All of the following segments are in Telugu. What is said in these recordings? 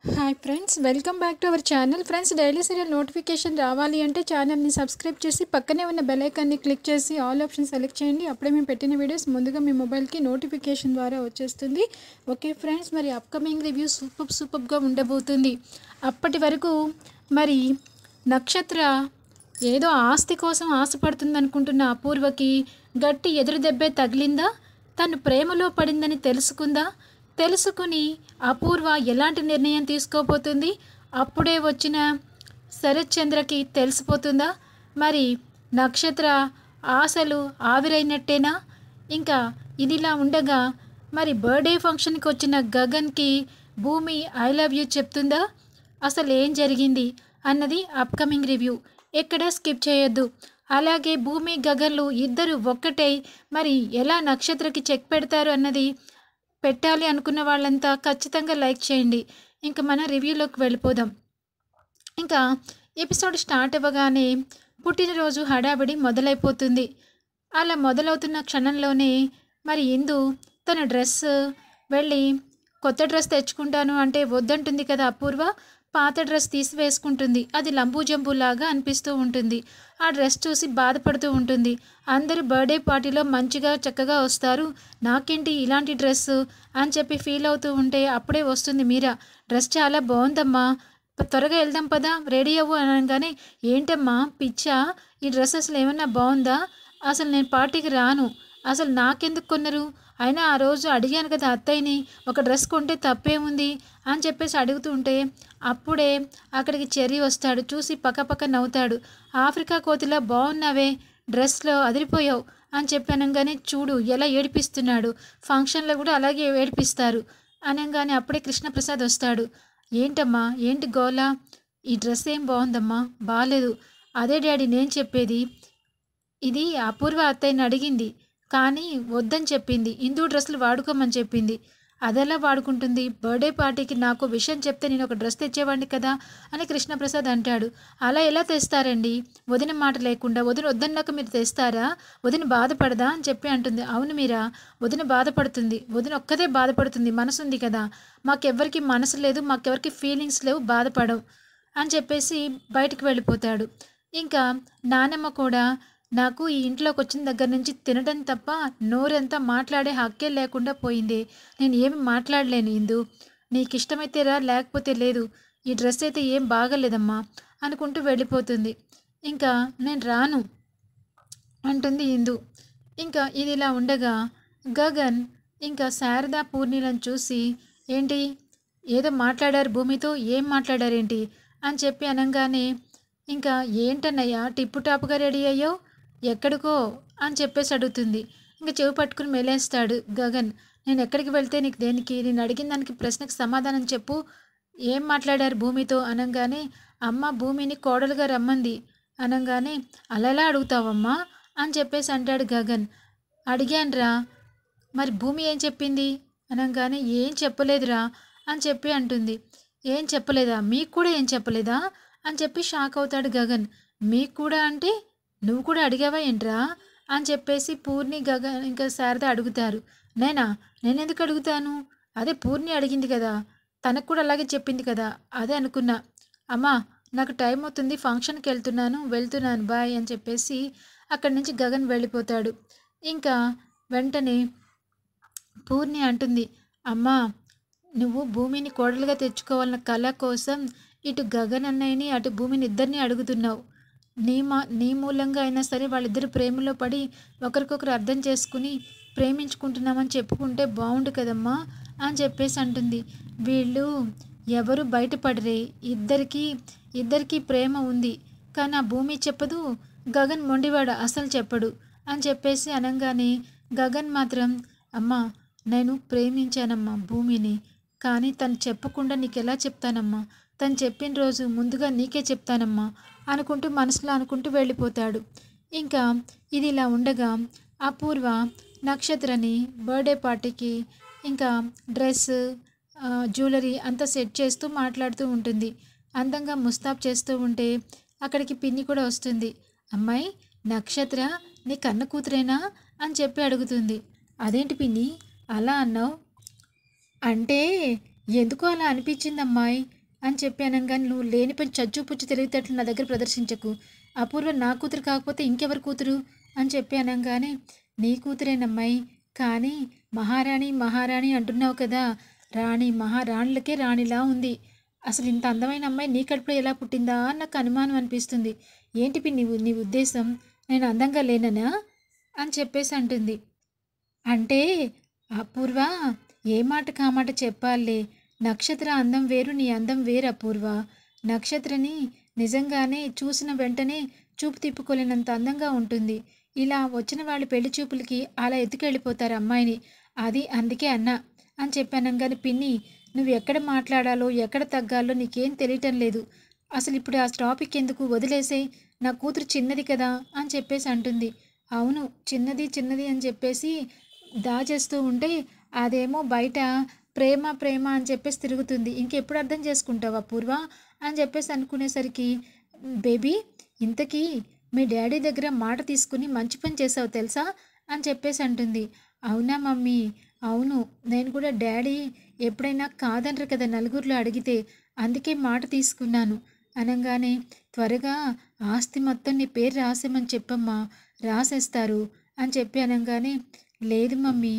Hi friends, welcome back to our channel. Friends, daily serial notification రావాలి అంటే ఛానల్ని సబ్స్క్రైబ్ చేసి పక్కనే ఉన్న బెల్ ఐకాన్ని క్లిక్ చేసి ఆల్ ఆప్షన్ సెలెక్ట్ చేయండి. అప్పుడే మేము పెట్టిన వీడియోస్ ముందుగా మీ మొబైల్కి నోటిఫికేషన్ ద్వారా వచ్చేస్తుంది. ఓకే ఫ్రెండ్స్, మరి అప్కమింగ్ రివ్యూ సూపర్గా ఉండబోతుంది. అప్పటి వరకు మరి నక్షత్ర ఏదో ఆస్తి కోసం ఆశపడుతుంది అనుకుంటున్న అపూర్వకి గట్టి ఎదురు దెబ్బే తగిలిందా? తను ప్రేమలో పడిందని తెలుసుకుని అపూర్వ ఎలాంటి నిర్ణయం తీసుకోబోతుంది? అప్పుడే వచ్చిన శరత్ చంద్రకి తెలిసిపోతుందా? మరి నక్షత్ర ఆశలు ఆవిరైనట్టేనా? ఇంకా ఇదిలా ఉండగా మరి బర్త్డే ఫంక్షన్కి వచ్చిన గగన్కి భూమి ఐ లవ్ యూ చెప్తుందా? అసలు ఏం జరిగింది అన్నది అప్కమింగ్ రివ్యూ. ఎక్కడ స్కిప్ చేయొద్దు. అలాగే భూమి గగన్లు ఇద్దరు ఒక్కటై మరి ఎలా నక్షత్రకి చెక్ పెడతారు అన్నది పెట్టాలి అనుకున్న వాళ్ళంతా ఖచ్చితంగా లైక్ చేయండి. ఇంకా మన రివ్యూలోకి వెళ్ళిపోదాం. ఇంకా ఎపిసోడ్ స్టార్ట్ అవ్వగానే పుట్టినరోజు హడావిడి మొదలైపోతుంది. అలా మొదలవుతున్న క్షణంలోనే మరి ఇందు తన డ్రెస్ వెళ్ళి కొత్త డ్రెస్ తెచ్చుకుంటాను అంటే వద్దంటుంది కదా అపూర్వ. పాత డ్రెస్ తీసి వేసుకుంటుంది. అది లంబూ జంబులాగా అనిపిస్తూ ఉంటుంది. ఆ డ్రెస్ చూసి బాధపడుతూ ఉంటుంది. అందరూ బర్త్డే పార్టీలో మంచిగా చక్కగా వస్తారు, నాకేంటి ఇలాంటి డ్రెస్సు అని చెప్పి ఫీల్ అవుతూ ఉంటే అప్పుడే వస్తుంది మీరా. డ్రెస్ చాలా బాగుందమ్మా, త్వరగా వెళ్దాం పదా, రెడీ అవ్వు అనగానే ఏంటమ్మా పిచ్చా, ఈ డ్రెస్ అసలు ఏమన్నా బాగుందా? అసలు నేను పార్టీకి రాను, అసలు నాకెందుకు కొన్నరు? అయినా ఆ రోజు అడిగాను కదా అత్తయ్యని, ఒక డ్రెస్ కొంటే తప్పేముంది అని చెప్పేసి అడుగుతూ ఉంటే అప్పుడే అక్కడికి చెర్రీ వస్తాడు. చూసి పక్కపక్క నవ్వుతాడు. ఆఫ్రికా కోతిలా బాగున్నావే, డ్రెస్లో అదిరిపోయావు అని చెప్పానంగానే చూడు ఎలా ఏడిపిస్తున్నాడు, ఫంక్షన్లో కూడా అలాగే ఏడిపిస్తారు అనగానే అప్పుడే కృష్ణప్రసాద్ వస్తాడు. ఏంటమ్మా ఏంటి గోలా, ఈ డ్రెస్ ఏం బాగుందమ్మా, బాగాలేదు. అదే డాడీ నేను చెప్పేది, ఇది అపూర్వ అత్తయ్యని అడిగింది కానీ వద్దని చెప్పింది, హిందూ డ్రెస్సులు వాడుకోమని చెప్పింది. అదెలా వాడుకుంటుంది? బర్త్డే పార్టీకి నాకు విషయం చెప్తే నేను ఒక డ్రెస్ తెచ్చేవాడిని కదా అని కృష్ణప్రసాద్ అంటాడు. అలా ఎలా తెస్తారండి, వదిన మాట లేకుండా? వదిన వద్దన్నాక మీరు తెస్తారా? వదిన బాధపడదా అని చెప్పి అంటుంది. అవును మీరా, వదిన బాధపడుతుంది, వదిన ఒక్కదే బాధపడుతుంది, మనసు ఉంది కదా, మాకెవ్వరికి మనసు లేదు, మాకెవరికి ఫీలింగ్స్ లేవు, బాధపడవు అని చెప్పేసి బయటికి వెళ్ళిపోతాడు. ఇంకా నానమ్మ కూడా నాకు ఈ ఇంట్లోకి వచ్చిన దగ్గర నుంచి తినడం తప్ప నోరంతా మాట్లాడే హక్కే లేకుండా పోయింది, నేను ఏమి మాట్లాడలేను ఇందు, నీకు ఇష్టమైతే రా లేకపోతే లేదు, ఈ డ్రెస్ అయితే ఏం బాగలేదమ్మా అనుకుంటూ వెళ్ళిపోతుంది. ఇంకా నేను రాను అంటుంది ఇందు. ఇంకా ఇది ఇలా ఉండగా గగన్ ఇంకా శారదా పూర్ణిలను చూసి ఏంటి ఏదో మాట్లాడారు భూమితో, ఏం మాట్లాడారేంటి అని చెప్పి అనగానే ఇంకా ఏంటన్నయ్యా టిప్పు టాప్గా రెడీ అయ్యావు, ఎక్కడికో అని చెప్పేసి అడుగుతుంది. ఇంకా చెవి పట్టుకుని మెలేస్తాడు గగన్. నేను ఎక్కడికి వెళ్తే నీకు దేనికి, నేను అడిగిన దానికి ప్రశ్నకు సమాధానం చెప్పు, ఏం మాట్లాడారు భూమితో అనగానే అమ్మ భూమిని కోడలుగా రమ్మంది అనగానే అలా ఎలా అడుగుతావమ్మా అని చెప్పేసి అంటాడు గగన్. అడిగానురా, మరి భూమి ఏం చెప్పింది అనగానే ఏం చెప్పలేదురా అని చెప్పి అంటుంది. ఏం చెప్పలేదా, మీకు కూడా ఏం చెప్పలేదా అని చెప్పి షాక్ అవుతాడు గగన్. మీకు కూడా అంటే నువ్వు కూడా అడిగావా ఏంట్రా అని చెప్పేసి పూర్ణి గగన్ ఇంకా శారద అడుగుతారు. నేనెందుకు అడుగుతాను, అదే పూర్ణి అడిగింది కదా, తనకు కూడా అలాగే చెప్పింది కదా, అదే అనుకున్నా. అమ్మా నాకు టైం అవుతుంది, ఫంక్షన్కి వెళ్తున్నాను బాయ్ అని చెప్పేసి అక్కడి నుంచి గగన్ వెళ్ళిపోతాడు. ఇంకా వెంటనే పూర్ణి అంటుంది, అమ్మా నువ్వు భూమిని కోడలుగా తెచ్చుకోవాలన్న కళ కోసం ఇటు గగన్ అన్నయ్యని అటు భూమిని ఇద్దరిని అడుగుతున్నావు. నీ మూలంగా అయినా సరే వాళ్ళిద్దరు ప్రేమలో పడి ఒకరికొకరు అర్థం చేసుకుని ప్రేమించుకుంటున్నామని చెప్పుకుంటే బాగుండు కదమ్మా అని చెప్పేసి అంటుంది. వీళ్ళు ఎవరు బయటపడరే, ఇద్దరికీ ప్రేమ ఉంది కానీ ఆ భూమి చెప్పదు, గగన్ మొండివాడు అసలు చెప్పడు అని చెప్పేసి అనగానే గగన్ మాత్రం అమ్మా నేను ప్రేమించానమ్మా భూమిని, కానీ తను చెప్పకుండా నీకు ఎలా చెప్తానమ్మా, తను చెప్పిన రోజు ముందుగా నీకే చెప్తానమ్మా అనుకుంటూ మనసులో అనుకుంటూ వెళ్ళిపోతాడు. ఇంకా ఇది ఇలా ఉండగా అపూర్వ నక్షత్రని బర్త్డే పార్టీకి ఇంకా డ్రెస్ జ్యువెలరీ అంతా సెట్ చేస్తూ మాట్లాడుతూ ఉంటుంది. అందంగా ముస్తాబ్ చేస్తూ ఉంటే అక్కడికి పిన్ని కూడా వస్తుంది. అమ్మాయి నక్షత్ర నీ కన్న కూతురేనా అని చెప్పి అడుగుతుంది. అదేంటి పిన్ని అలా అన్నావు అంటే ఎందుకో అలా అనిపించింది అమ్మాయి అని చెప్పి అనగానే, నువ్వు లేని పని చచ్చు పుచ్చు తెలివితేటలు నా దగ్గర ప్రదర్శించకు. అపూర్వ నా కూతురు కాకపోతే ఇంకెవరి కూతురు అని చెప్పి అనగానే, నీ కూతురేనమ్మాయి, కానీ మహారాణి మహారాణి అంటున్నావు కదా, రాణి మహారాణులకే రాణిలా ఉంది. అసలు ఇంత అందమైన అమ్మాయి నీ కడుపులో ఎలా పుట్టిందా అని నాకు అనుమానం అనిపిస్తుంది. ఏంటి నీ ఉద్దేశం, నేను అందంగా లేననా అని చెప్పేసి అంటుంది. అంటే అపూర్వ, ఏ మాట కామాట చెప్పాలే, నక్షత్ర అందం వేరు, నీ అందం వేరు అపూర్వ. నక్షత్రని నిజంగానే చూసిన వెంటనే చూపు తిప్పుకోలేనంత అందంగా ఉంటుంది. ఇలా వచ్చిన వాళ్ళు పెళ్లి చూపులకి అలా ఎత్తుకెళ్ళిపోతారు అమ్మాయిని. అది అందుకే అన్నా అని చెప్పానంగానే, పిన్ని నువ్వు ఎక్కడ మాట్లాడాలో ఎక్కడ తగ్గాలో నీకేం తెలియటం లేదు. అసలు ఇప్పుడు ఆ టాపిక్ ఎందుకు, వదిలేసే, నా కూతురు చిన్నది కదా అని చెప్పేసి అంటుంది. అవును, చిన్నది చిన్నది అని చెప్పేసి దాచేస్తూ ఉంటే అదేమో బయట ప్రేమ ప్రేమ అని చెప్పేసి తిరుగుతుంది. ఇంకెప్పుడు అర్థం చేసుకుంటావా పూర్వ అని చెప్పేసి అనుకునేసరికి, బేబీ ఇంతకీ మీ డాడీ దగ్గర మాట తీసుకుని మంచి పని చేసావు తెలుసా అని చెప్పేసి అంటుంది. అవునా మమ్మీ, అవును, నేను కూడా డాడీ ఎప్పుడైనా కాదనరు కదా నలుగురిలో అడిగితే, అందుకే మాట తీసుకున్నాను అనగానే, త్వరగా ఆస్తి మొత్తం నీ పేరు రాసేమని చెప్పమ్మా, రాసేస్తారు అని చెప్పి అనగానే, లేదు మమ్మీ,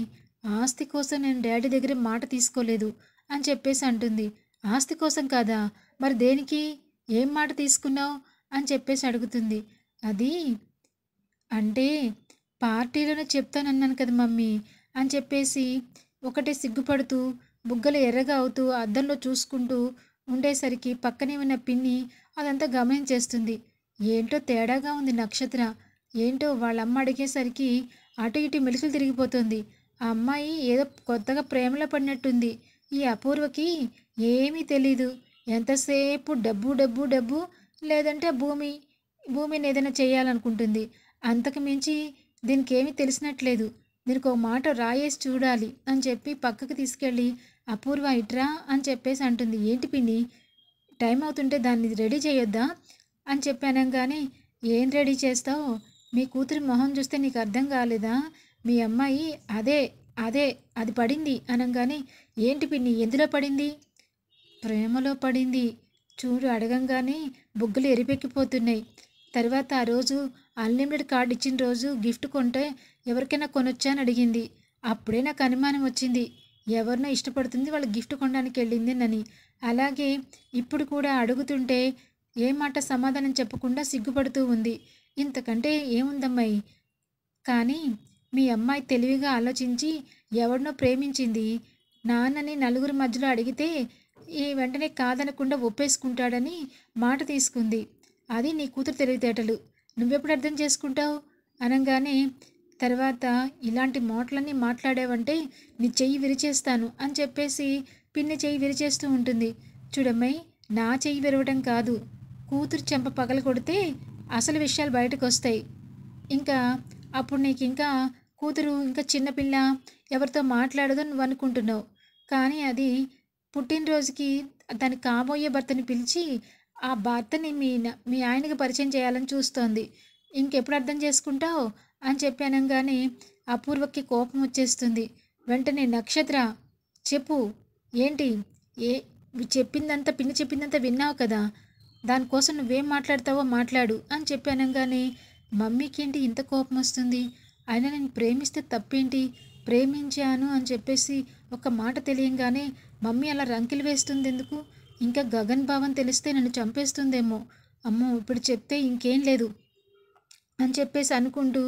ఆస్తి కోసం నేను డాడీ దగ్గర మాట తీసుకోలేదు అని చెప్పేసి అంటుంది. ఆస్తి కోసం కాదా, మరి దేనికి, ఏం మాట తీసుకున్నావు అని చెప్పేసి అడుగుతుంది. అది అంటే పార్టీలోనే చెప్తానన్నాను కదా మమ్మీ అని చెప్పేసి ఒకటే సిగ్గుపడుతూ బుగ్గలు ఎర్రగా అవుతూ అద్దంలో చూసుకుంటూ ఉండేసరికి పక్కనే ఉన్న పిన్ని అదంతా గమనించేస్తుంది. ఏంటో తేడాగా ఉంది నక్షత్ర, ఏంటో వాళ్ళమ్మ అడిగేసరికి అటు ఇటు మెలికలు తిరిగిపోతుంది. ఆ అమ్మాయి ఏదో కొత్తగా ప్రేమలో పడినట్టుంది. ఈ అపూర్వకి ఏమీ తెలీదు. ఎంతసేపు డబ్బు డబ్బు డబ్బు, లేదంటే భూమిని ఏదైనా చేయాలనుకుంటుంది. అంతకు మించి దీనికి ఏమీ తెలిసినట్లేదు. దీనికి ఒక మాట రాయేసి చూడాలి అని చెప్పి పక్కకు తీసుకెళ్ళి, అపూర్వ ఇట్రా అని చెప్పేసి అంటుంది. ఏంటి పిన్ని, టైం అవుతుంటే దాన్ని రెడీ చేయొద్దా అని చెప్పి అనగానే, ఏం రెడీ చేస్తావు, మీ కూతురి మొహం చూస్తే నీకు అర్థం కాలేదా, మీ అమ్మాయి అదే అదే అది పడింది అనగానే, ఏంటి పిన్ని ఎందులో పడింది, ప్రేమలో పడింది. చూడు అడగంగానే బుగ్గలు ఎరిపెక్కిపోతున్నాయి. తర్వాత ఆ రోజు అన్లిమిటెడ్ కార్డు ఇచ్చిన రోజు గిఫ్ట్ కొంటే ఎవరికైనా కొనొచ్చా అని అడిగింది. అప్పుడే నాకు అనుమానం వచ్చింది, ఎవరినో ఇష్టపడుతుంది, వాళ్ళ గిఫ్ట్ కొనడానికి వెళ్ళింది అని. అలాగే ఇప్పుడు కూడా అడుగుతుంటే ఏ మాట సమాధానం చెప్పకుండా సిగ్గుపడుతూ ఉంది. ఇంతకంటే ఏముందమ్మాయి, కానీ మీ అమ్మాయి తెలివిగా ఆలోచించి ఎవరినో ప్రేమించింది. నాన్నని నలుగురి మధ్యలో అడిగితే ఈ వెంటనే కాదనకుండా ఒప్పేసుకుంటాడని మాట తీసుకుంది. అది నీ కూతురు తెలివితేటలు, నువ్వెప్పుడు అర్థం చేసుకుంటావు అనగానే, తర్వాత ఇలాంటి మాటలన్నీ మాట్లాడావంటే నీ చెయ్యి విరిచేస్తాను అని చెప్పేసి పిన్ని చెయ్యి విరిచేస్తూ ఉంటుంది. చూడమ్మాయి, నా చెయ్యి విరవడం కాదు, కూతురు చెంప పగల కొడితే అసలు విషయాలు బయటకు వస్తాయి. ఇంకా అప్పుడు నీకు ఇంకా కూతురు ఇంకా చిన్నపిల్ల, ఎవరితో మాట్లాడదో నువ్వు అనుకుంటున్నావు. కానీ అది పుట్టినరోజుకి దాని కాబోయే భర్తని పిలిచి ఆ భర్తని మీ ఆయనకి పరిచయం చేయాలని చూస్తోంది. ఇంకెప్పుడు అర్థం చేసుకుంటావు అని చెప్పి అనగానే అపూర్వకి కోపం వచ్చేస్తుంది. వెంటనే, నక్షత్ర చెప్పు, ఏంటి, ఏ చెప్పిందంతా పిన్ని చెప్పిందంతా విన్నావు కదా, దానికోసం నువ్వేం మాట్లాడతావో మాట్లాడు అని చెప్పి అనగానే, మమ్మీకి ఏంటి ఇంత కోపం వస్తుంది, అయినా నేను ప్రేమిస్తే తప్పేంటి, ప్రేమించాను అని చెప్పేసి ఒక మాట తెలియంగానే మమ్మీ అలా రంకెలు వేస్తుంది ఎందుకు, ఇంకా గగన్ భావం తెలిస్తే నన్ను చంపేస్తుందేమో, అమ్మో ఇప్పుడు చెప్తే ఇంకేం లేదు అని చెప్పేసి అనుకుంటూ,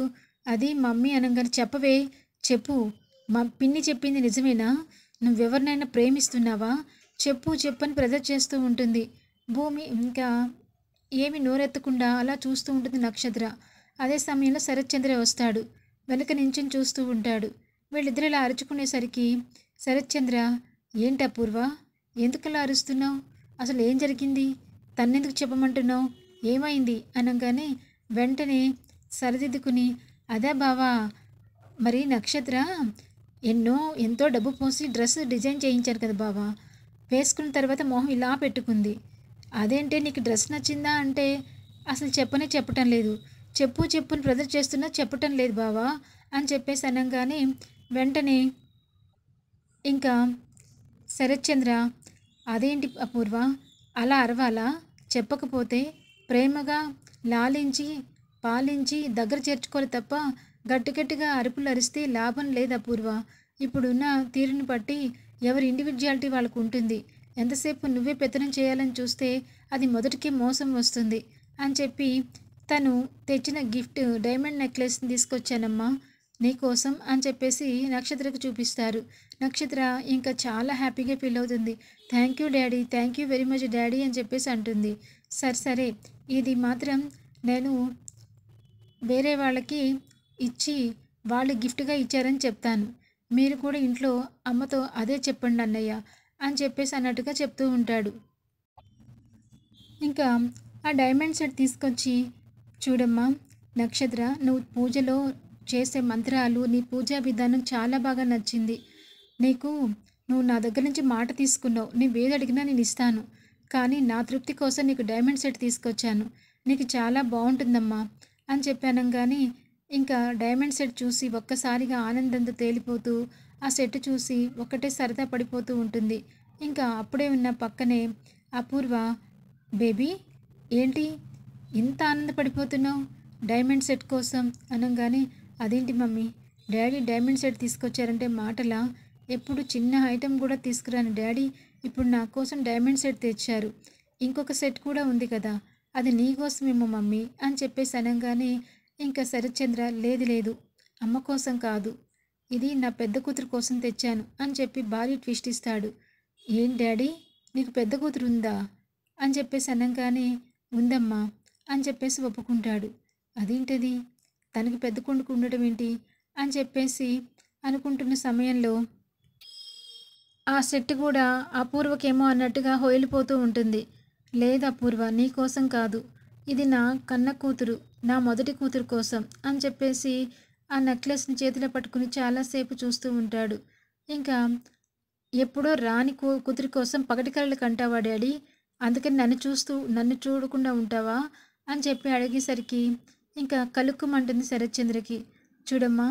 అది మమ్మీ అనగానే, చెప్పవే చెప్పు, మా పిన్ని చెప్పింది నిజమేనా, నువ్వెవరినైనా ప్రేమిస్తున్నావా, చెప్పు చెప్పని ప్రెజర్ చేస్తూ ఉంటుంది. భూమి ఇంకా ఏమి నోరెత్తకుండా అలా చూస్తూ ఉంటుంది నక్షత్ర. అదే సమయంలో శరత్చంద్ర వస్తాడు. వెనక నించుని చూస్తూ ఉంటాడు. వీళ్ళిద్దరు ఇలా అరుచుకునేసరికి, శరత్చంద్ర, ఏంటి అపూర్వ, ఎందుకలా అరుస్తున్నావు, అసలు ఏం జరిగింది, తన్నెందుకు చెప్పమంటున్నావు, ఏమైంది అనగానే వెంటనే సరిదిద్దుకుని, అదే బావా, మరి నక్షత్ర ఎంతో డబ్బు పోసి డ్రెస్ డిజైన్ చేయించారు కదా బావా, వేసుకున్న తర్వాత మొహం ఇలా పెట్టుకుంది. అదేంటే నీకు డ్రెస్ నచ్చిందా అంటే అసలు చెప్పటం లేదు, చెప్పుని ప్రెజర్ చేస్తున్నా చెప్పటం లేదు బావా అని చెప్పేసి అనగానే వెంటనే ఇంకా శరత్చంద్ర, అదేంటి అపూర్వ, అలా అరవాలా? చెప్పకపోతే ప్రేమగా లాలించి పాలించి దగ్గర చేర్చుకోవాలి తప్ప గట్టి గట్టిగా అరుపులు అరిస్తే లాభం లేదు అపూర్వ. ఇప్పుడున్న తీరుని బట్టి ఎవరి ఇండివిజువాలిటీ వాళ్ళకు ఉంటుంది. ఎంతసేపు నువ్వే పెత్తనం చేయాలని చూస్తే అది మొదటికే మోసం వస్తుంది అని చెప్పి తను తెచ్చిన గిఫ్ట్ డైమండ్ నెక్లెస్ని తీసుకొచ్చానమ్మా నీకోసం అని చెప్పేసి నక్షత్రకు చూపిస్తారు. నక్షత్ర ఇంకా చాలా హ్యాపీగా ఫీల్ అవుతుంది. Thank you daddy, thank you very much daddy అని చెప్పేసి అంటుంది. సరే ఇది మాత్రం నేను వేరే వాళ్ళకి ఇచ్చి వాళ్ళు గిఫ్ట్గా ఇచ్చారని చెప్తాను. మీరు కూడా ఇంట్లో అమ్మతో అదే చెప్పండి అన్నయ్య అని చెప్పేసి అన్నట్టుగా చెప్తూ ఉంటాడు. ఇంకా ఆ డైమండ్ సెట్ తీసుకొచ్చి, చూడమ్మా నక్షత్ర, నువ్వు పూజలో చేసే మంత్రాలు, నీ పూజా విధానం చాలా బాగా నచ్చింది. నువ్వు నా దగ్గర నుంచి మాట తీసుకున్నావు. నువ్వేది అడిగినా నేను ఇస్తాను. కానీ నా తృప్తి కోసం నీకు డైమండ్ సెట్ తీసుకొచ్చాను. నీకు చాలా బాగుంటుందమ్మా అని చెప్పాను. కానీ ఇంకా డైమండ్ సెట్ చూసి ఒక్కసారిగా ఆనందంతో తేలిపోతూ ఆ సెట్ చూసి ఒక్కటే సరదా పడిపోతూ ఉంటుంది. ఇంకా అప్పుడే ఉన్న పక్కనే అపూర్వ, బేబీ ఏంటి ఇంత ఆనందపడిపోతున్నావు డైమండ్ సెట్ కోసం అనగానే, అదేంటి మమ్మీ, డాడీ డైమండ్ సెట్ తీసుకొచ్చారంటే మాటలా? ఎప్పుడు చిన్న ఐటెం కూడా తీసుకురాని డాడీ ఇప్పుడు నా కోసం డైమండ్ సెట్ తెచ్చారు. ఇంకొక సెట్ కూడా ఉంది కదా, అది నీ కోసమేమో మమ్మీ అని చెప్పేసి అనగానే ఇంకా శరత్చంద్ర, లేదు అమ్మ కోసం కాదు, ఇది నా పెద్ద కూతురు కోసం తెచ్చాను అని చెప్పి భారీ ట్విస్ట్ ఇస్తాడు. ఏం డాడీ, నీకు పెద్ద కూతురు ఉందా అని చెప్పేసి అనగానే, ఉందమ్మా అని చెప్పేసి ఒప్పుకుంటాడు. అదేంటది, తనకి పెద్ద కొడుకు ఉండడం ఏంటి అని చెప్పేసి అనుకుంటున్న సమయంలో ఆ సెట్ కూడా అపూర్వకేమో అన్నట్టుగా హోయిలిపోతూ ఉంటుంది. లేదు అపూర్వ, నీ కోసం కాదు, ఇది నా కన్న కూతురు, నా మొదటి కూతురు కోసం అని చెప్పేసి ఆ నెక్లెస్ని చేతిలో పట్టుకుని చాలాసేపు చూస్తూ ఉంటాడు. ఇంకా ఎప్పుడో రాని కూతురి కోసం పగటి కలలు కంటావా డాడీ, అందుకని నన్ను చూడకుండా ఉంటావా అని చెప్పి అడిగేసరికి ఇంకా కలుక్కుమంటుంది శరత్చంద్రకి. చూడమ్మా,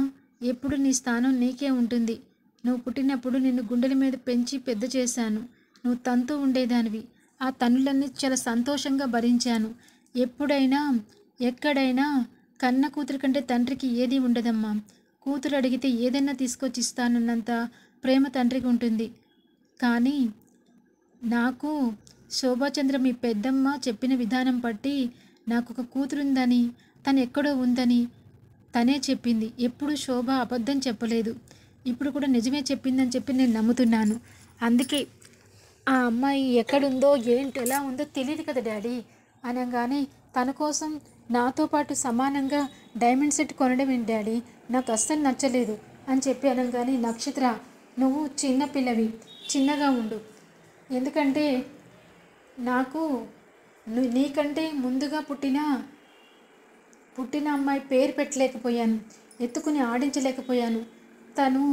ఎప్పుడు నీ స్థానం నీకే ఉంటుంది. నువ్వు పుట్టినప్పుడు నిన్ను గుండెల మీద పెంచి పెద్ద చేశాను. నువ్వు తంతూ ఉండేదానివి. ఆ తన్నులన్నీ చాలా సంతోషంగా భరించాను. ఎప్పుడైనా ఎక్కడైనా కన్న కూతురు కంటే తండ్రికి ఏదీ ఉండదమ్మా. కూతురు అడిగితే ఏదైనా తీసుకొచ్చి ఇస్తానన్నంత ప్రేమ తండ్రికి ఉంటుంది. కానీ నాకు శోభాచంద్ర మీ పెద్దమ్మ చెప్పిన విధానం బట్టి నాకు ఒక కూతురుందని, తను ఎక్కడో ఉందని తనే చెప్పింది. ఎప్పుడు శోభ అబద్ధం చెప్పలేదు. ఇప్పుడు కూడా నిజమే చెప్పిందని చెప్పి నేను నమ్ముతున్నాను. అందుకే ఆ అమ్మాయి ఎక్కడుందో ఏంటో ఎలా ఉందో తెలియదు కదా డాడీ అనగానే, తన కోసం నాతో పాటు సమానంగా డైమండ్ సెట్ కొనడం ఏంటి డాడీ, నాకు అస్సలు నచ్చలేదు అని చెప్పి అనగానే, నక్షత్ర నువ్వు చిన్న పిల్లవి, చిన్నగా ఉండు. ఎందుకంటే నాకు నీకంటే ముందుగా పుట్టిన అమ్మాయి పేరు పెట్టలేకపోయాను, ఎత్తుకుని ఆడించలేకపోయాను. తను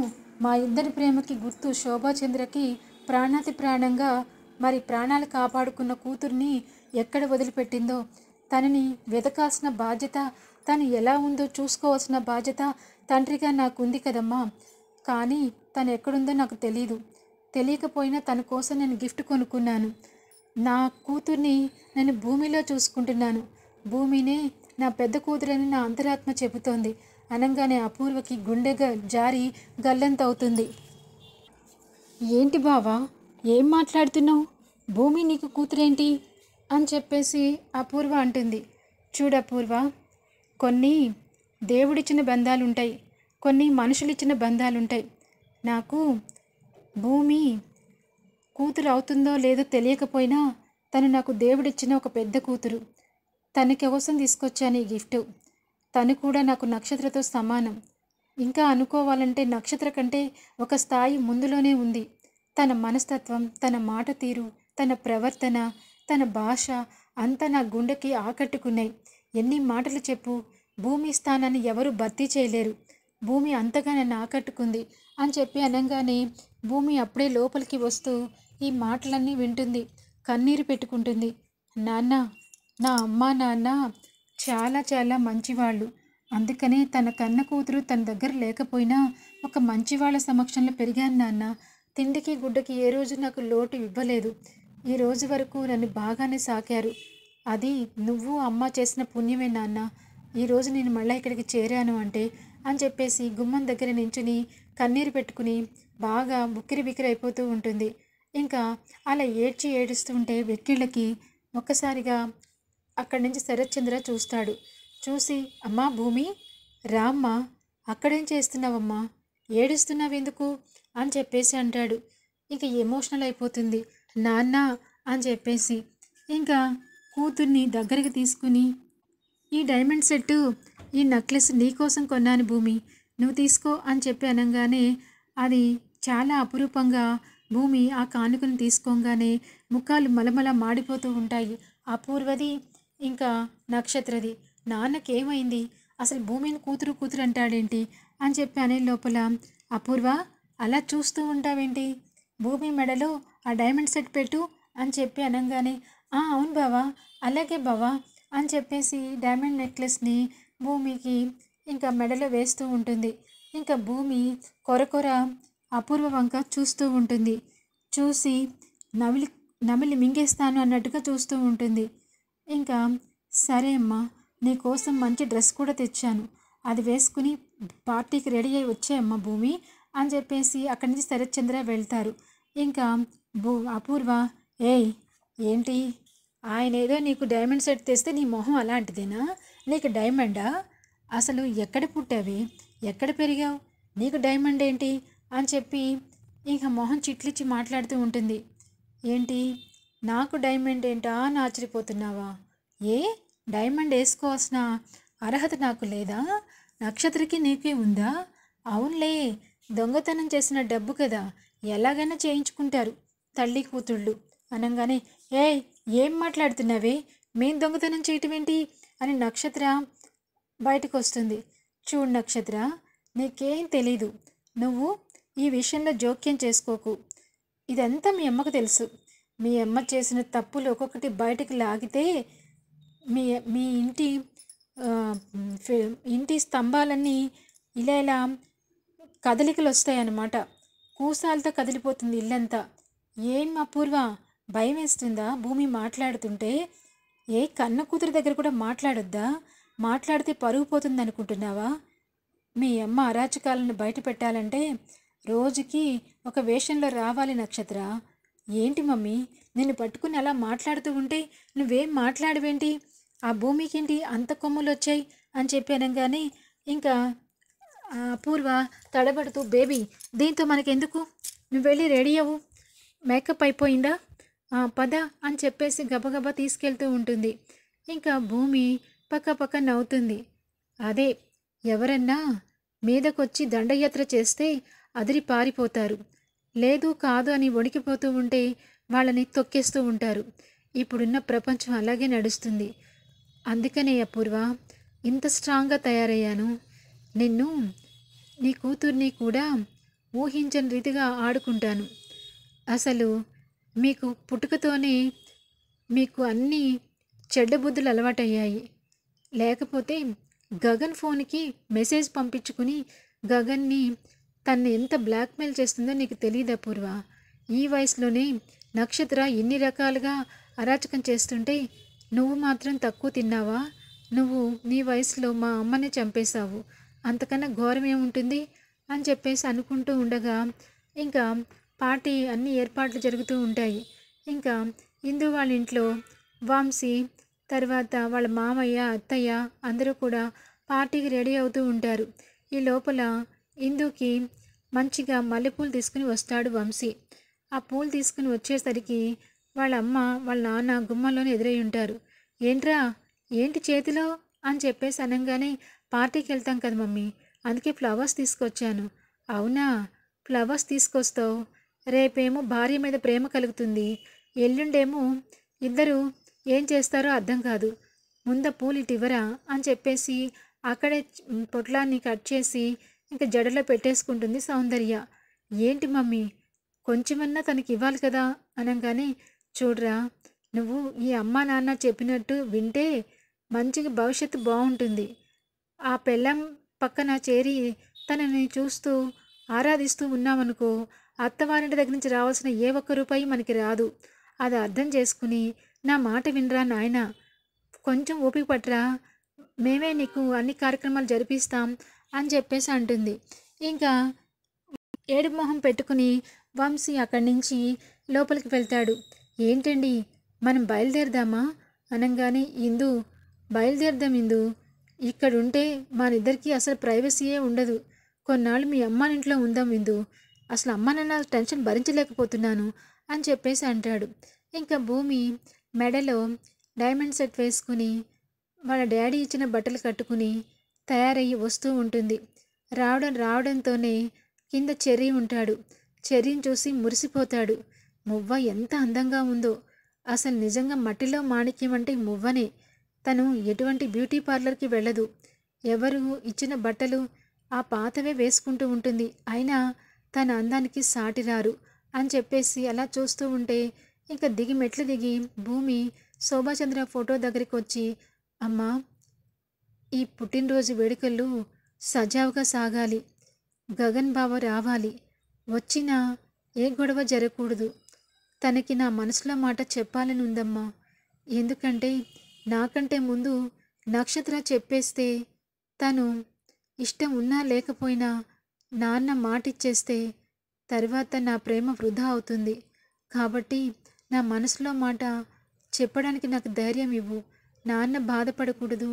మా ఇద్దరి ప్రేమకి గుర్తు శోభాచంద్రకి ప్రాణాతి ప్రాణంగా మరి ప్రాణాలు కాపాడుకున్న కూతుర్ని ఎక్కడ వదిలిపెట్టిందో తనని వెతకాల్సిన బాధ్యత, తను ఎలా ఉందో చూసుకోవాల్సిన బాధ్యత తండ్రిగా నాకు ఉంది కదమ్మా. కానీ తను ఎక్కడుందో నాకు తెలియకపోయినా తన కోసం నేను గిఫ్ట్ కొనుక్కున్నాను. నా కూతుర్ని నేను భూమిలో చూసుకుంటున్నాను. భూమినే నా పెద్ద కూతురని నా అంతరాత్మ చెబుతోంది అనగానే అపూర్వకి గుండెగా జారి గల్లంత అవుతుంది. ఏంటి బావా, ఏం మాట్లాడుతున్నావు? భూమి నీకు కూతురేంటి అని చెప్పేసి అపూర్వ అంటుంది. చూడపూర్వ, కొన్ని దేవుడిచ్చిన బంధాలుంటాయి, కొన్ని మనుషులిచ్చిన బంధాలుంటాయి. నాకు భూమి కూతురు అవుతుందో లేదో తెలియకపోయినా తను నాకు దేవుడిచ్చిన ఒక పెద్ద కూతురు. తన కోసం తీసుకొచ్చాను ఈ గిఫ్ట్. తను కూడా నాకు నక్షత్రతో సమానం. ఇంకా అనుకోవాలంటే నక్షత్ర కంటే ఒక స్థాయి ముందులోనే ఉంది. తన మనస్తత్వం, తన మాట తీరు, తన ప్రవర్తన, తన భాష అంతా నా గుండెకి ఆకట్టుకున్నాయి. ఎన్ని మాటలు చెప్పు, భూమి స్థానాన్ని ఎవరు భర్తీ చేయలేరు. భూమి అంతగా నన్ను ఆకట్టుకుంది అని చెప్పి అనగానే భూమి అప్పుడే లోపలికి వస్తూ ఈ మాటలన్నీ వింటుంది, కన్నీరు పెట్టుకుంటుంది. నాన్న, నా అమ్మ నాన్న చాలా చాలా మంచివాళ్ళు. అందుకనే తన కన్న కూతురు తన దగ్గర లేకపోయినా ఒక మంచివాళ్ళ సమక్షంలో పెరిగాను నాన్న. తిండికి గుడ్డకి ఏ రోజు నాకు లోటు ఇవ్వలేదు. ఈ రోజు వరకు నన్ను బాగానే సాకారు. అది నువ్వు అమ్మ చేసిన పుణ్యమే నాన్న. ఈరోజు నేను మళ్ళీ ఇక్కడికి చేరాను అంటే అని చెప్పేసి గుమ్మం దగ్గర నించుని కన్నీరు పెట్టుకుని బాగా ఉక్కిరి బిక్కిరి అయిపోతూ ఉంటుంది. ఇంకా అలా ఏడుస్తుంటే వెక్కిళ్ళకి ఒక్కసారిగా అక్కడి నుంచి శరత్చంద్ర చూస్తాడు. చూసి అమ్మా భూమి రామ్మా, అక్కడేం చేస్తున్నావమ్మా, ఏడుస్తున్నావెందుకు అని చెప్పేసి అంటాడు. ఇక ఎమోషనల్ అయిపోతుంది. నాన్న అని చెప్పేసి ఇంకా కూతుర్ని దగ్గరికి తీసుకుని ఈ డైమండ్ సెట్టు, ఈ నెక్లెస్ నీకోసం కొన్నాను భూమి, నువ్వు తీసుకో అని చెప్పి అనగానే అది చాలా అపురూపంగా భూమి ఆ కానుకను తీసుకోగానే ముఖాలు మలమల మాడిపోతూ ఉంటాయి. అపూర్వది ఇంకా నక్షత్రది. నాన్నకేమైంది, అసలు భూమిని కూతురు కూతురు అంటాడేంటి అని చెప్పి అనే లోపల అపూర్వ అలా చూస్తూ ఉంటావేంటి, భూమి మెడలో ఆ డైమండ్ సెట్ పెట్టు అని చెప్పి అనగానే అవును బావా, అలాగే బావా అని చెప్పేసి డైమండ్ నెక్లెస్ని భూమికి ఇంకా మెడలో వేస్తూ ఉంటుంది. ఇంకా భూమి కొరకొర అపూర్వ వంక చూస్తూ ఉంటుంది. చూసి నమిలి నమిలి మింగేస్తాను అన్నట్టుగా చూస్తూ ఉంటుంది. ఇంకా సరే అమ్మా, నీకోసం మంచి డ్రెస్ కూడా తెచ్చాను, అది వేసుకుని పార్టీకి రెడీ అయ్యి వచ్చాయమ్మా భూమి అని చెప్పేసి అక్కడి నుంచి శరత్చంద్ర వెళ్తారు. ఇంకా అపూర్వ ఏయ్ ఏంటి, ఆయన ఏదో నీకు డైమండ్ సెట్ తెస్తే నీ మొహం అలాంటిదేనా, నీకు డైమండా, అసలు ఎక్కడ పుట్టావి, ఎక్కడ పెరిగావు, నీకు డైమండ్ ఏంటి అని చెప్పి ఇక మొహం చిట్లిచ్చి మాట్లాడుతూ ఉంటుంది. ఏంటి నాకు డైమండ్ ఏంటా అని ఆశ్చర్యపోతున్నావా, ఏ డైమండ్ వేసుకోవాల్సిన అర్హత నాకు లేదా, నక్షత్రకి నీకే ఉందా, అవునులే దొంగతనం చేసిన డబ్బు కదా, ఎలాగైనా చేయించుకుంటారు తల్లి కూతుళ్ళు అనగానే ఏం మాట్లాడుతున్నావే, మేం దొంగతనం చేయటం ఏంటి అని నక్షత్ర బయటకు వస్తుంది. చూడు నక్షత్ర, నీకేం తెలీదు, నువ్వు ఈ విషయంలో జోక్యం చేసుకోకు, ఇదంతా మీ అమ్మకు తెలుసు, మీ అమ్మ చేసిన తప్పులు ఒక్కొక్కటి బయటకు లాగితే మీ మీ ఇంటి స్తంభాలన్నీ ఇలా కదలికలు వస్తాయన్నమాట, కూసాలతో కదిలిపోతుంది ఇల్లంతా. ఏం అపూర్వ భయం వేస్తుందా భూమి మాట్లాడుతుంటే, ఏ కన్న కూతురు దగ్గర కూడా మాట్లాడొద్దా, మాట్లాడితే పరుగు పోతుంది అనుకుంటున్నావా, మీ అమ్మ అరాచకాలను బయట పెట్టాలంటే రోజుకి ఒక వేషంలో రావాలి నక్షత్ర. ఏంటి మమ్మీ, నిన్ను పట్టుకుని అలా మాట్లాడుతూ ఉంటే నువ్వేం మాట్లాడవేంటి, ఆ భూమికేంటి అంత కొమ్ములు వచ్చాయి అని చెప్పి అనగానే ఇంకా అపూర్వ తడబడుతూ బేబీ దీంతో మనకెందుకు, నువ్వు వెళ్ళి రెడీ అవ్వు, మేకప్ అయిపోయిందా, పద అని చెప్పేసి గబగబా తీసుకెళ్తూ ఉంటుంది. ఇంకా భూమి పక్క నవ్వుతుంది. అదే ఎవరన్నా మీదకొచ్చి దండయాత్ర చేస్తే అదిరి పారిపోతారు, లేదు కాదు అని వణికిపోతూ ఉంటే వాళ్ళని తొక్కేస్తూ ఉంటారు. ఇప్పుడున్న ప్రపంచం అలాగే నడుస్తుంది. అందుకనే అపూర్వ ఇంత స్ట్రాంగ్గా తయారయ్యాను. నిన్ను నీ కూతుర్ని కూడా ఊహించని రీతిగా ఆడుకుంటాను. అసలు మీకు పుట్టుకతోనే మీకు అన్నీ చెడ్డ బుద్ధులు అలవాటయ్యాయి. లేకపోతే గగన్ ఫోన్కి మెసేజ్ పంపించుకుని గగన్ని తన్ని ఎంత బ్లాక్మెయిల్ చేస్తుందో నీకు తెలియదు అపూర్వ. ఈ వయసులోనే నక్షత్ర ఎన్ని రకాలుగా అరాచకం చేస్తుంటే నువ్వు మాత్రం తక్కువ తిన్నావా, నువ్వు నీ వయసులో మా అమ్మని చంపేశావు, అంతకన్నా ఘోరం ఏముంటుంది అని చెప్పేసి అనుకుంటూ ఉండగా ఇంకా పార్టీ అన్ని ఏర్పాట్లు జరుగుతూ ఉంటాయి. ఇంకా ఇందు వాళ్ళ ఇంట్లో వంశీ తర్వాత వాళ్ళ మామయ్య అత్తయ్య అందరూ కూడా పార్టీకి రెడీ అవుతూ ఉంటారు. ఈ లోపల ఇందుకి మంచిగా మల్లెపూలు తీసుకుని వస్తాడు వంశీ. ఆ పూలు తీసుకుని వచ్చేసరికి వాళ్ళ అమ్మ వాళ్ళ నాన్న గుమ్మంలోనే ఎదురై ఉంటారు. ఏంట్రా ఏంటి చేతిలో అని చెప్పేసి అనగానే పార్టీకి వెళ్తాం కదా మమ్మీ, అందుకే ఫ్లవర్స్ తీసుకొచ్చాను. అవునా, ఫ్లవర్స్ తీసుకొస్తావు, రేపేమో భార్య మీద ప్రేమ కలుగుతుంది, ఎల్లుండేమో ఇద్దరు ఏం చేస్తారో అర్థం కాదు, ముంద పూలు ఇటు ఇవ్వరా అని చెప్పేసి అక్కడే పొట్లాన్ని కట్ చేసి ఇంకా జడలో పెట్టేసుకుంటుంది సౌందర్య. ఏంటి మమ్మీ, కొంచెమన్నా తనకి ఇవ్వాలి కదా అనగానే చూడరా, నువ్వు ఈ అమ్మా నాన్న చెప్పినట్టు వింటే మంచిగా భవిష్యత్తు బాగుంటుంది. ఆ పెళ్ళం పక్కన చేరి తనని చూస్తూ ఆరాధిస్తూ ఉన్నామనుకో, అత్తవారింటి దగ్గర నుంచి రావాల్సిన ఏ ఒక్క రూపాయి మనకి రాదు. అది అర్థం చేసుకుని నా మాట వినరా నాయనా, కొంచెం ఓపిక పట్టరా, మేమే నీకు అన్ని కార్యక్రమాలు జరిపిస్తాం అని చెప్పేసి అంటుంది. ఇంకా ఏడుపు మొహం పెట్టుకుని వంశీ అక్కడి నుంచి లోపలికి వెళ్తాడు. ఏంటండి మనం బయలుదేరదామా అనగానే, ఇందు బయలుదేరదాం ఇందు, ఇక్కడుంటే మనిద్దరికీ అసలు ప్రైవసీయే ఉండదు. కొన్నాళ్ళు మీ అమ్మ ఇంట్లో ఉందాం ఇందు, అసలు అమ్మ నాన్న టెన్షన్ భరించలేకపోతున్నాను అని చెప్పేసి అంటాడు. ఇంకా భూమి మెడలో డైమండ్ సెట్ వేసుకుని వాళ్ళ డాడీ ఇచ్చిన బట్టలు కట్టుకుని తయారయ్యి వస్తూ ఉంటుంది. రావడంతోనే కింద చెర్రీ ఉంటాడు. చెర్రీని చూసి మురిసిపోతాడు. మువ్వ ఎంత అందంగా ఉందో, అసలు నిజంగా మట్టిలో మాణిక్యం అంటే మువ్వనే. తను ఎటువంటి బ్యూటీ పార్లర్కి వెళ్ళదు. ఎవరు ఇచ్చిన బట్టలు ఆ పాతవే వేసుకుంటూ ఉంటుంది. అయినా తన అందానికి సాటిరారు అని చెప్పేసి అలా చూస్తూ ఉంటే ఇంకా మెట్లు దిగి భూమి శోభాచంద్ర ఫోటో దగ్గరికి వచ్చి, అమ్మా ఈ పుట్టినరోజు వేడుకలు సజావుగా సాగాలి, గగన్ బావ రావాలి, వచ్చినా ఏ గొడవ జరగకూడదు, తనకి నా మనసులో మాట చెప్పాలని ఉందమ్మా. ఎందుకంటే నాకంటే ముందు నక్షత్ర చెప్పేస్తే తను ఇష్టం ఉన్నా లేకపోయినా నాన్న మాటిచ్చేస్తే తర్వాత నా ప్రేమ వృధా అవుతుంది. కాబట్టి నా మనసులో మాట చెప్పడానికి నాకు ధైర్యం ఇవ్వు. నాన్న బాధపడకూడదు,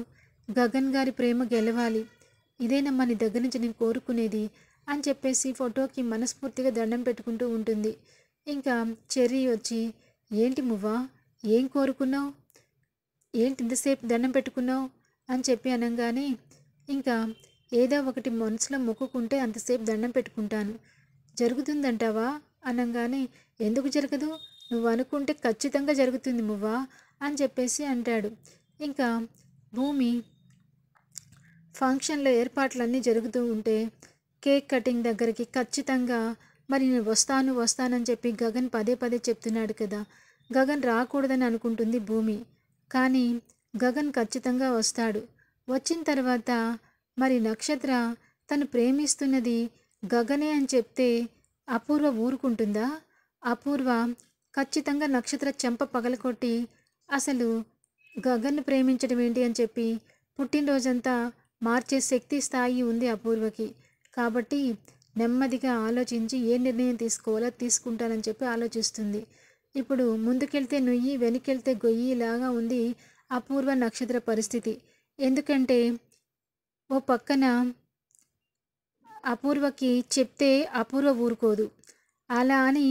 గగన్ గారి ప్రేమ గెలవాలి, ఇదేనమ్మా నీ దగ్గర నుంచి నేను కోరుకునేది అని చెప్పేసి ఫోటోకి మనస్ఫూర్తిగా దండం పెట్టుకుంటూ ఉంటుంది. ఇంకా చెర్రీ వచ్చి, ఏంటి మువ్వా ఏం కోరుకున్నావు, ఏంటి ఇంతసేపు దండం పెట్టుకున్నావు అని చెప్పి అనగానే, ఇంకా ఏదో ఒకటి మనసులో మొక్కుకుంటే అంతసేపు దండం పెట్టుకుంటాను, జరుగుతుందంటావా అనగానే, ఎందుకు జరగదు, నువ్వు అనుకుంటే ఖచ్చితంగా జరుగుతుంది మువ్వా అని చెప్పేసి అంటాడు. ఇంకా భూమి ఫంక్షన్లో ఏర్పాట్లన్నీ జరుగుతూ ఉంటే కేక్ కటింగ్ దగ్గరికి ఖచ్చితంగా మరి నేను వస్తానని చెప్పి గగన్ పదే చెప్తున్నాడు కదా. గగన్ రాకూడదని అనుకుంటుంది భూమి, కానీ గగన్ ఖచ్చితంగా వస్తాడు. వచ్చిన తర్వాత మరి నక్షత్ర తను ప్రేమిస్తున్నది గగనే అని చెప్తే అపూర్వ ఊరుకుంటుందా? అపూర్వ ఖచ్చితంగా నక్షత్ర చెంప పగలకొట్టి అసలు గగన్ను ప్రేమించడం ఏంటి అని చెప్పి పుట్టినరోజంతా మార్చే శక్తి స్థాయి ఉంది అపూర్వకి. కాబట్టి నెమ్మదిగా ఆలోచించి ఏ నిర్ణయం తీసుకోవాలో తీసుకుంటానని చెప్పి ఆలోచిస్తుంది. ఇప్పుడు ముందుకెళ్తే నుయ్యి వెనుకెళ్తే గొయ్యి లాగా ఉంది అపూర్వ నక్షత్ర పరిస్థితి. ఎందుకంటే ఓ పక్కన అపూర్వకి చెప్తే అపూర్వ ఊరుకోదు, అలా అని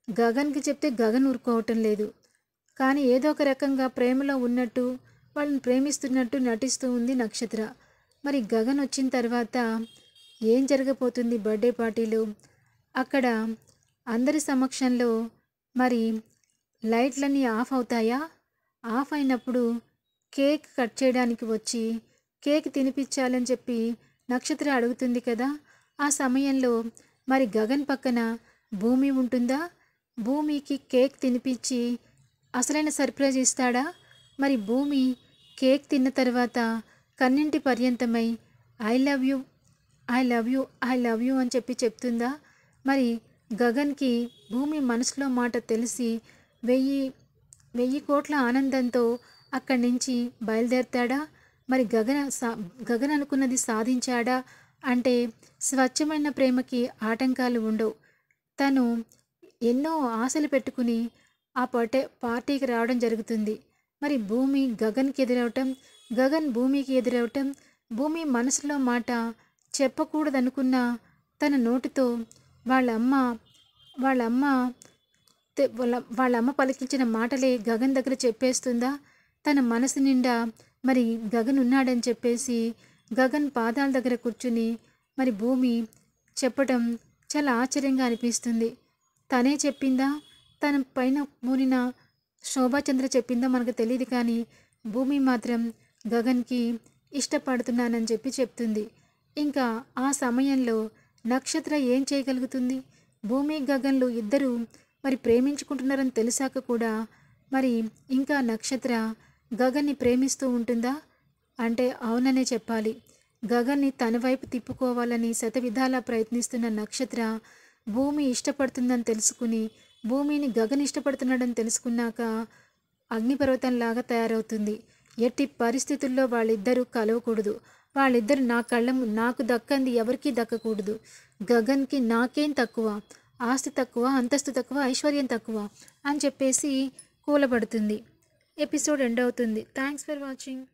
గగన్కి చెప్తే గగన్ ఊరుకోవటం లేదు. కానీ ఏదో ఒక రకంగా ప్రేమలో ఉన్నట్టు వాళ్ళని ప్రేమిస్తున్నట్టు నటిస్తూ ఉంది నక్షత్ర. మరి గగన్ వచ్చిన తర్వాత ఏం జరగబోతుంది బర్త్డే పార్టీలో? అక్కడ అందరి సమక్షంలో మరి లైట్లన్నీ ఆఫ్ అవుతాయా? ఆఫ్ అయినప్పుడు కేక్ కట్ చేయడానికి వచ్చి కేక్ తినిపించాలని చెప్పి నక్షత్ర అడుగుతుంది కదా. ఆ సమయంలో మరి గగన్ పక్కన భూమి ఉంటుందా? భూమికి కేక్ తినిపించి అసలైన సర్ప్రైజ్ ఇస్తాడా? మరి భూమి కేక్ తిన్న తర్వాత కన్నింటి పర్యంతమై I love you I love you I love you అని చెప్పి చెప్తుందా? మరి గగన్కి భూమి మనసులో మాట తెలిసి 1000 కోట్ల ఆనందంతో అక్కడి నుంచి బయలుదేరతాడా? మరి గగన్ అనుకున్నది సాధించాడా అంటే స్వచ్ఛమైన ప్రేమకి ఆటంకాలు ఉండవు. తను ఎన్నో ఆశలు పెట్టుకుని ఆ పార్టీకి రావడం జరుగుతుంది. మరి భూమి గగన్కి ఎదురవటం, గగన్ భూమికి ఎదురవటం, భూమి మనసులో మాట చెప్పకూడదనుకున్న తన నోటితో వాళ్ళ అమ్మ పలికించిన మాటలే గగన్ దగ్గర చెప్పేస్తుందా? తన మనసు నిండా మరి గగన్ ఉన్నాడని చెప్పేసి గగన్ పాదాల దగ్గర కూర్చుని మరి భూమి చెప్పటం చాలా ఆశ్చర్యంగా అనిపిస్తుంది. తనే చెప్పిందా, తన పైన మూనిన శోభాచంద్ర చెప్పిందా మనకు తెలియదు, కానీ భూమి మాత్రం గగన్కి ఇష్టపడుతున్నానని చెప్పి చెప్తుంది. ఇంకా ఆ సమయంలో నక్షత్ర ఏం చేయగలుగుతుంది? భూమి గగన్లు ఇద్దరు మరి ప్రేమించుకుంటున్నారని తెలిసాక కూడా మరి ఇంకా నక్షత్ర గగన్ని ప్రేమిస్తూ ఉంటుందా అంటే అవుననే చెప్పాలి. గగన్ని తన వైపు తిప్పుకోవాలని శతవిధాలా ప్రయత్నిస్తున్న నక్షత్ర భూమి ఇష్టపడుతుందని తెలుసుకుని భూమిని గగన్ ఇష్టపడుతున్నాడని తెలుసుకున్నాక అగ్నిపర్వతంలాగా తయారవుతుంది. ఎట్టి పరిస్థితుల్లో వాళ్ళిద్దరూ కలవకూడదు. వాళ్ళిద్దరు నాకు దక్కంది ఎవరికీ దక్కకూడదు. గగన్కి నాకేం తక్కువ, ఆస్తి తక్కువ, అంతస్తు తక్కువ, ఐశ్వర్యం తక్కువ అని చెప్పేసి కూలబడుతుంది. ఎపిసోడ్ ఎండ్ అవుతుంది. Thanks for watching.